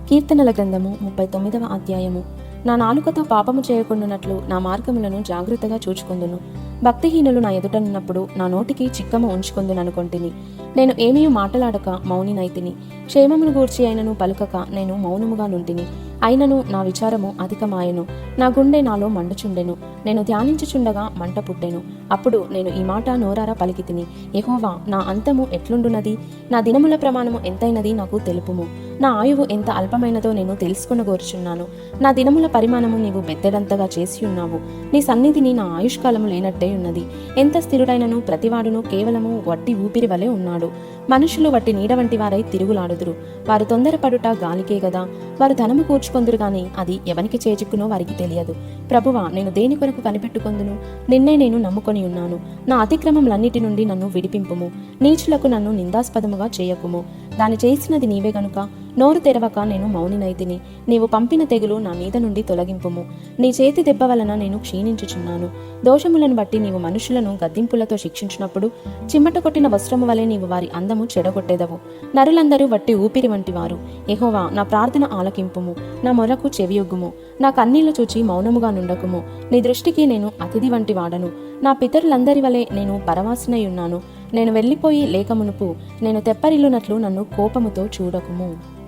కీర్తనల గ్రంథము 39వ అధ్యాయము. నా నాలుకతో పాపము చేయకుండానట్లు నా మార్గములను జాగ్రత్తగా చూచుకొందును. భక్తిహీనులు నా ఎదుటనున్నప్పుడు నా నోటికి చిక్కము ఉంచుకొందుననుకొంటిని. నేను ఏమీ మాటలాడక మౌనినైతిని. క్షేమమును గూర్చి అయినను పలుకక నేను మౌనముగా నుంటిని. అయినను నా విచారము అధికమాయెను. నా గుండె నాలో మండుచుండెను. నేను ధ్యానించుచుండగా మంట పుట్టెను. అప్పుడు నేను ఈ మాట నోరారా పలికితిని. యెహోవా, నా అంతము ఎట్లుండునది? నా దినముల ప్రమాణము ఎంతైనది నాకు తెలుపుము. నా ఆయువు ఎంత అల్పమైనదో నేను తెలుసుకొనగోరుచున్నాను. నా దినముల పరిమాణము నీవు బెత్తెడంతగా చేసి ఉన్నావు. నీ సన్నిధిని నా ఆయుష్కాలము లేనట్టే ఉన్నది. ఎంత స్థిరుడైనను ప్రతివాడును కేవలము వట్టి ఊపిరి వలె ఉన్నాడు. మనుషులు వట్టి నీడ వంటి వారై తిరుగులాడుదురు. వారు తొందరపడుట గాలికే గదా. వారు ధనము కూర్చుకొందురు గాని అది ఎవనికి చేజిక్కునో వారికి తెలియదు. ప్రభువా, నేను దేని కొరకు కనిపెట్టుకొందును? నిన్నే నేను నమ్ముకొని ఉన్నాను. నా అతిక్రమములన్నిటి నుండి నన్ను విడిపింపుము. నీచులకు నన్ను నిందాస్పదముగా చేయకుము. దాని చేసినది నీవే గనుక నోరు తెరవక నేను మౌనినైతిని. నీవు పంపిన తెగులు నా మీద నుండి తొలగింపుము. నీ చేతి దెబ్బ వలన నేను క్షీణించుచున్నాను. దోషములను బట్టి నీవు మనుషులను గద్దింపులతో శిక్షించినప్పుడు చిమ్మట కొట్టిన వస్త్రము వలె నీవు వారి అందము చెడగొట్టెదవు. నరులందరూ వట్టి ఊపిరి వంటి వారు. యెహోవా, నా ప్రార్థన ఆలకింపుము. నా మొరకు చెవియొగ్గుము. నా కన్నీళ్లు చూచి మౌనముగా నుండకుము. నీ దృష్టికి నేను అతిథి వంటి వాడను. నా పితరులందరి వలె నేను పరవాసినై ఉన్నాను. నేను వెళ్ళిపోయి లేకమునుపు నేను తెప్పరిల్లునట్లు నన్ను కోపముతో చూడకుము.